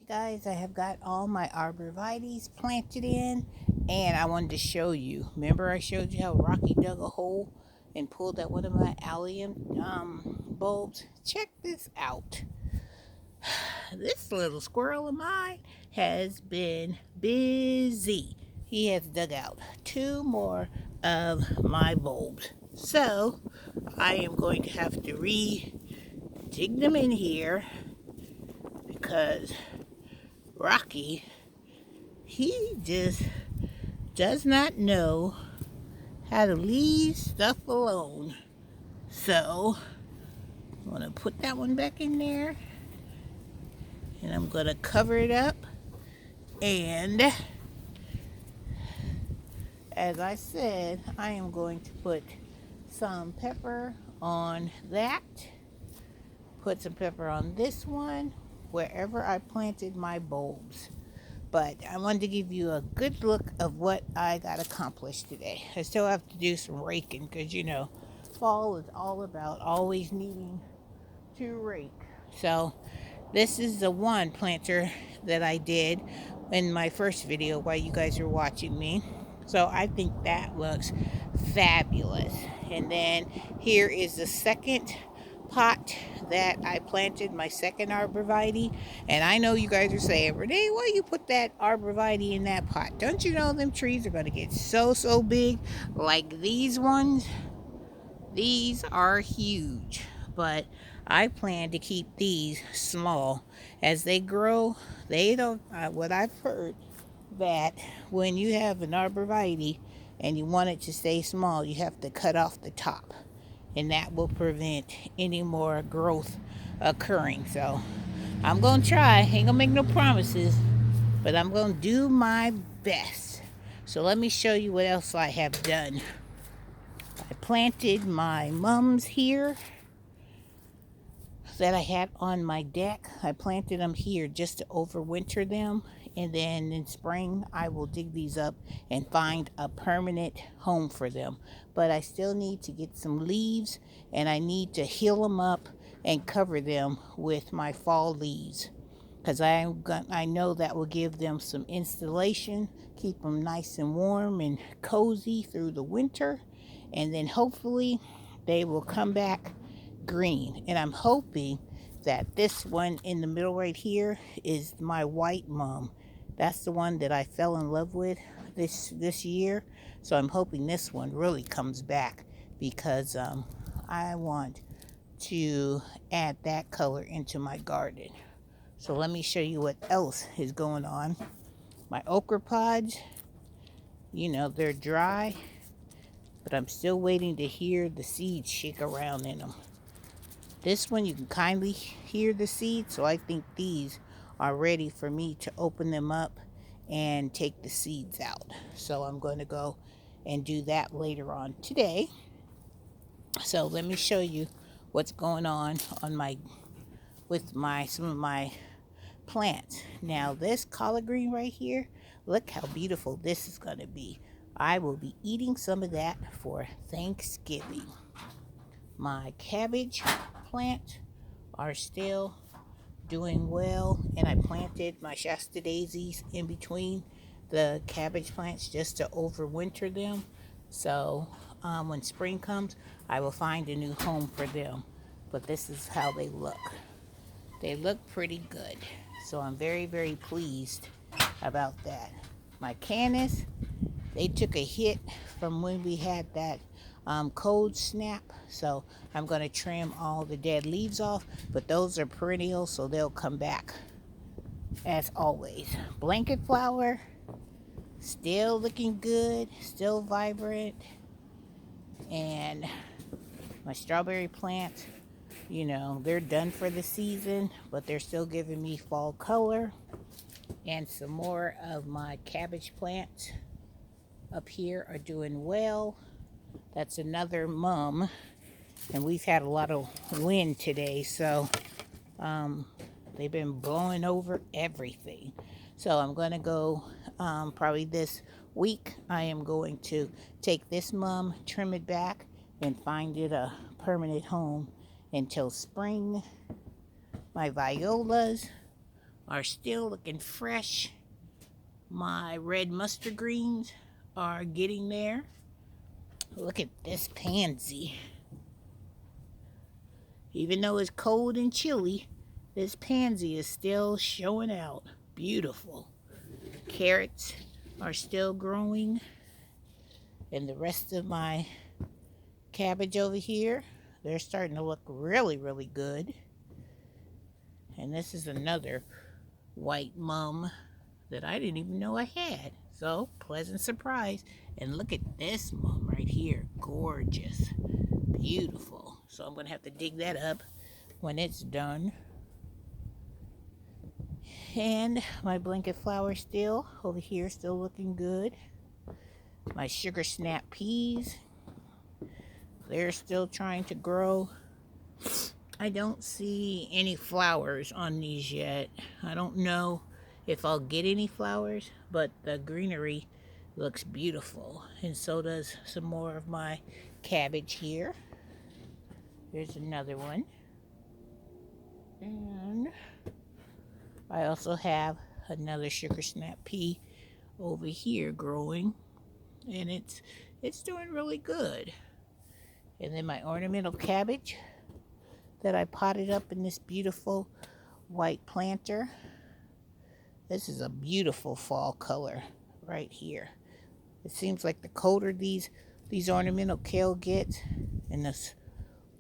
Guys, I have got all my arborvitaes planted in, and I wanted to show you. Remember I showed you how Rocky dug a hole and pulled out one of my allium bulbs? Check this out. This little squirrel of mine has been busy. He has dug out two more of my bulbs. So I am going to have to dig them in here because Rocky, he just does not know how to leave stuff alone. So I'm going to put that one back in there, and I'm going to cover it up. And as I said, I am going to put some pepper on that, put some pepper on this one, wherever I planted my bulbs. But I wanted to give you a good look of what I got accomplished today. I still have to do some raking because, fall is all about always needing to rake. So this is the one planter that I did in my first video while you guys were watching me. So I think that looks fabulous. And then here is the second pot that I planted, my second arborvitae. And I know you guys are saying, Renee, why you put that arborvitae in that pot? Don't you know them trees are going to get so big like these ones? These are huge, but I plan to keep these small. As they grow, they don't, what I've heard, that when you have an arborvitae and you want it to stay small, you have to cut off the top. And that will prevent any more growth occurring. So I'm going to try. Ain't going to make no promises, but I'm going to do my best. So let me show you what else I have done. I planted my mums here that I had on my deck. I planted them here just to overwinter them, and then in spring I will dig these up and find a permanent home for them. But I still need to get some leaves, and I need to heal them up and cover them with my fall leaves, because I know that will give them some insulation, keep them nice and warm and cozy through the winter, and then hopefully they will come back green. And I'm hoping that this one in the middle right here is my white mum. That's the one that I fell in love with this year. So I'm hoping this one really comes back, because I want to add that color into my garden. So let me show you what else is going on. My okra pods, they're dry, but I'm still waiting to hear the seeds shake around in them. This one, you can kindly hear the seeds, so I think these are ready for me to open them up and take the seeds out. So I'm going to go and do that later on today. So let me show you what's going on with some of my plants. Now this collard green right here, look how beautiful this is going to be. I will be eating some of that for Thanksgiving. My cabbage plants are still doing well, and I planted my Shasta daisies in between the cabbage plants just to overwinter them. So when spring comes, I will find a new home for them. But this is how they look. They look pretty good. So I'm very pleased about that. My Cannas, they took a hit from when we had that cold snap. So I'm going to trim all the dead leaves off. But those are perennial, so they'll come back as always. Blanket flower, still looking good, still vibrant. And my strawberry plants, they're done for the season, but they're still giving me fall color. And some more of my cabbage plants up here are doing well. That's another mum, and we've had a lot of wind today, so they've been blowing over everything. So I'm going to go, probably this week, I am going to take this mum, trim it back, and find it a permanent home until spring. My violas are still looking fresh. My red mustard greens are getting there. Look at this pansy. Even though it's cold and chilly, this pansy is still showing out. Beautiful. Carrots are still growing. And the rest of my cabbage over here, they're starting to look really, really good. And this is another white mum that I didn't even know I had. So, pleasant surprise. And look at this mum right here. Gorgeous. Beautiful. So I'm going to have to dig that up when it's done. And my blanket flower still over here, still looking good. My sugar snap peas, they're still trying to grow. I don't see any flowers on these yet. I don't know if I'll get any flowers, but the greenery looks beautiful. And so does some more of my cabbage here. Here's another one. And I also have another sugar snap pea over here growing. And it's doing really good. And then my ornamental cabbage that I potted up in this beautiful white planter. This is a beautiful fall color right here. It seems like the colder these ornamental kale get, and this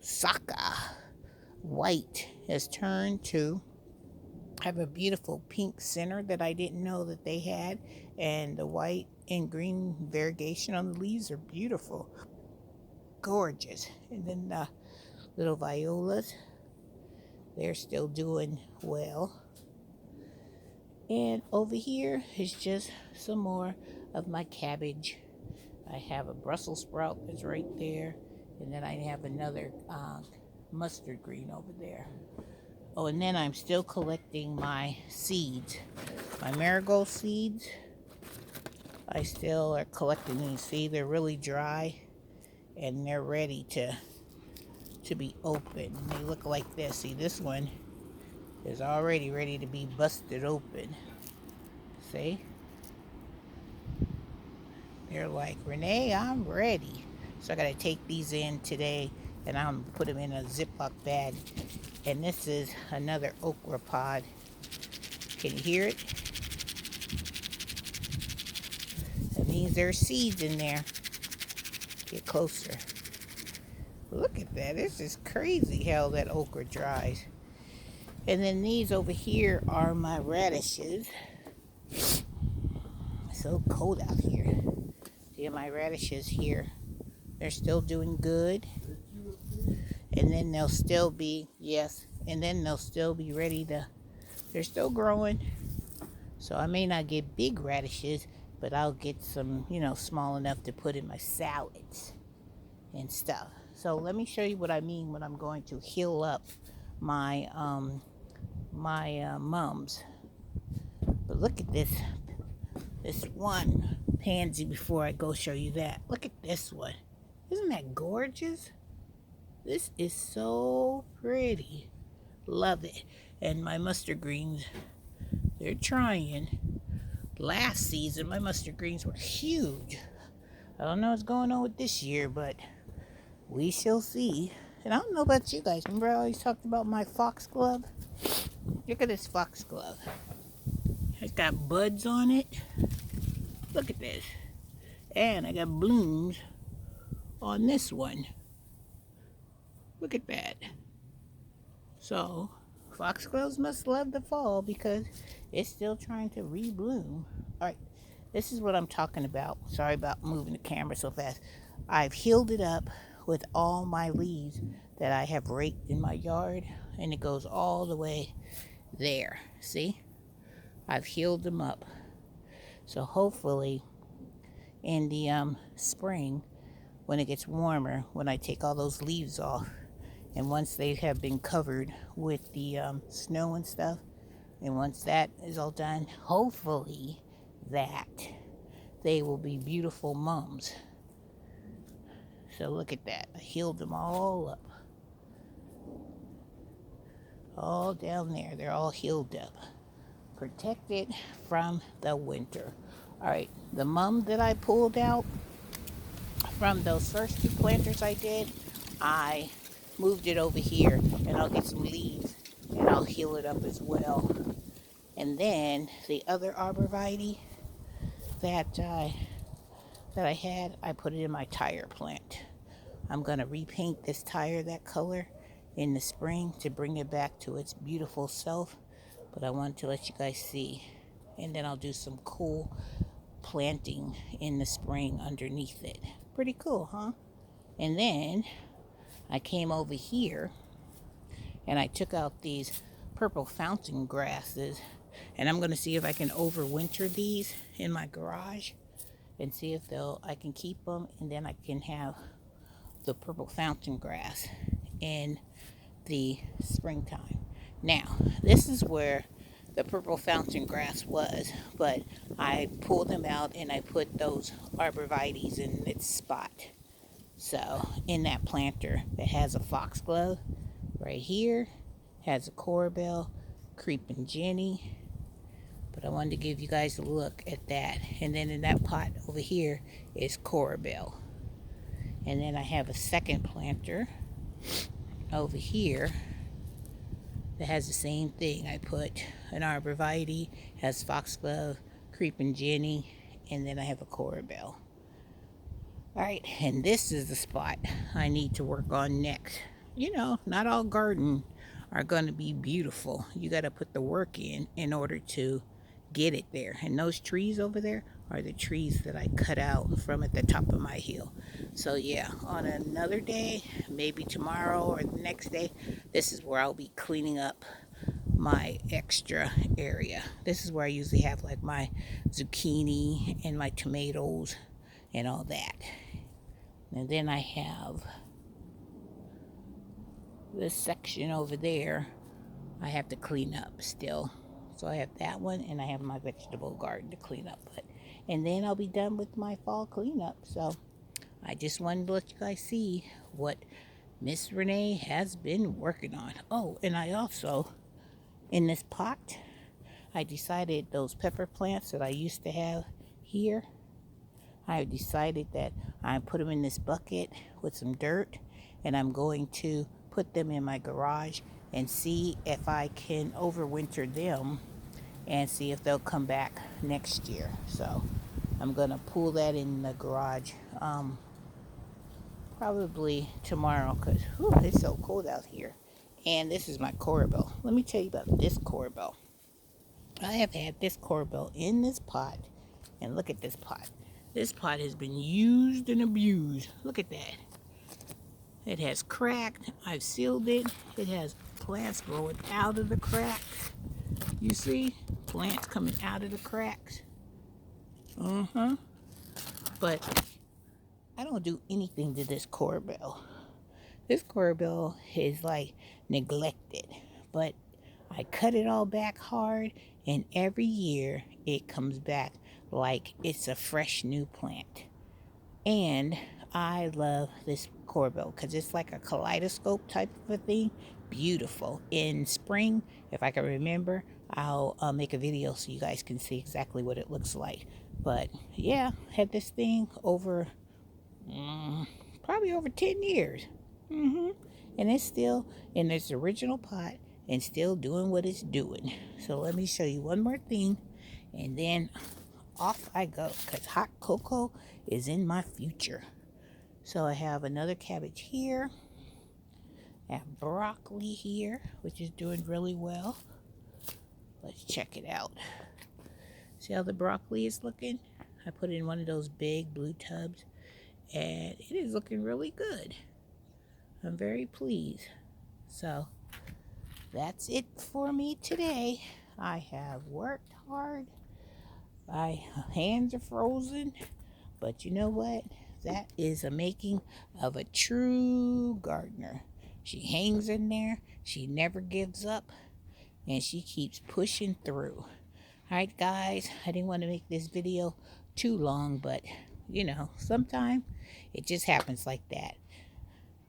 Saka white has turned to have a beautiful pink center that I didn't know that they had, and the white and green variegation on the leaves are beautiful. Gorgeous. And then the little violas, they're still doing well. And over here is just some more of my cabbage. I have a Brussels sprout that's right there, and then I have another mustard green over there. Oh, and then I'm still collecting my seeds, my marigold seeds. I still are collecting these. See, they're really dry, and they're ready to be open. They look like this. See, this one is already ready to be busted open. See? They're like, Renee, I'm ready. So I got to take these in today, and I'm going to put them in a Ziploc bag. And this is another okra pod. Can you hear it? That means there's seeds in there. Get closer. Look at that. This is crazy how that okra dries. And then these over here are my radishes. It's so cold out here. See my radishes here. They're still doing good. And then they'll still be, yes, and then they'll still be ready to, they're still growing. So I may not get big radishes, but I'll get some, small enough to put in my salads and stuff. So let me show you what I mean when I'm going to heal up my mums. But look at this one pansy before I go show you that. Look at this one. Isn't that gorgeous? This is so pretty. Love it. And my mustard greens, they're trying. Last season, my mustard greens were huge. I don't know what's going on with this year, but we shall see. And I don't know about you guys. Remember I always talked about my foxglove? Look at this foxglove. It's got buds on it. Look at this. And I got blooms on this one. Look at that. So, foxgloves must love the fall because it's still trying to rebloom. Alright, this is what I'm talking about. Sorry about moving the camera so fast. I've healed it up with all my leaves that I have raked in my yard, and it goes all the way there. See? I've healed them up. So hopefully in the spring, when it gets warmer, when I take all those leaves off, and once they have been covered with the snow and stuff, and once that is all done, hopefully that they will be beautiful mums. So look at that. I healed them all up. All down there. They're all healed up. protected from the winter. All right, the mum that I pulled out from those first two planters I did, I moved it over here, and I'll get some leaves and I'll heal it up as well. And then the other arborvitae that I had, I put it in my tire plant. I'm gonna repaint this tire that color in the spring to bring it back to its beautiful self. But I wanted to let you guys see, and then I'll do some cool planting in the spring underneath it. Pretty cool, huh? And then I came over here and I took out these purple fountain grasses, and I'm gonna see if I can overwinter these in my garage and see if I can keep them, and then I can have the purple fountain grass in the springtime. Now, this is where the purple fountain grass was, but I pulled them out and I put those arborvitaes in its spot. So, in that planter that has a foxglove right here, has a corbel, creeping Jenny. But I wanted to give you guys a look at that. And then in that pot over here is corbel. And then I have a second planter over here that has the same thing. I put an arborvitae, has foxglove, creeping Jenny, and then I have a corbel. Alright, and this is the spot I need to work on next. You know, not all gardens are going to be beautiful. You got to put the work in order to get it there. And those trees over there are the trees that I cut out from at the top of my hill. So yeah, on another day, maybe tomorrow or the next day, this is where I'll be cleaning up my extra area. This is where I usually have like my zucchini and my tomatoes and all that. And then I have this section over there I have to clean up still. So I have that one, and I have my vegetable garden to clean up. And then I'll be done with my fall cleanup. So I just wanted to let you guys see what Miss Renee has been working on. Oh, and I also, in this pot, I decided those pepper plants that I used to have here, I decided that I put them in this bucket with some dirt, and I'm going to put them in my garage and see if I can overwinter them and see if they'll come back next year. So I'm gonna pull that in the garage probably tomorrow, because it's so cold out here. And this is my corbel. Let me tell you about this corbel. I have had this corbel in this pot, and look at this pot. This pot has been used and abused. Look at that. It has cracked. I've sealed it. It has plants growing out of the cracks. You see? Plants coming out of the cracks. But I don't do anything to this corbel. This corbel is like neglected. But I cut it all back hard, and every year it comes back like it's a fresh new plant. And I love this corbel because it's like a kaleidoscope type of a thing. Beautiful. In spring, if I can remember, I'll make a video so you guys can see exactly what it looks like. But yeah, had this thing over probably over 10 years. And it's still in its original pot and still doing what it's doing. So let me show you one more thing, and then off I go, because hot cocoa is in my future. So I have another cabbage here. I have broccoli here, which is doing really well. Let's check it out. See how the broccoli is looking? I put it in one of those big blue tubs, and it is looking really good. I'm very pleased. So that's it for me today. I have worked hard. My hands are frozen, but you know what? That is a making of a true gardener. She hangs in there, she never gives up, and she keeps pushing through. Alright guys, I didn't want to make this video too long, but you know, sometimes it just happens like that.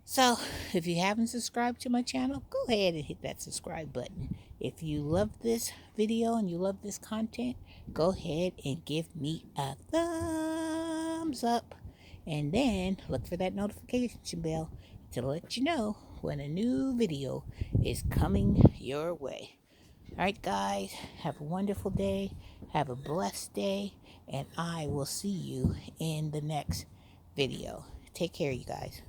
So, if you haven't subscribed to my channel, go ahead and hit that subscribe button. If you love this video and you love this content, go ahead and give me a thumbs up. And then look for that notification bell to let you know when a new video is coming your way. Alright guys, have a wonderful day, have a blessed day, and I will see you in the next video. Take care, you guys.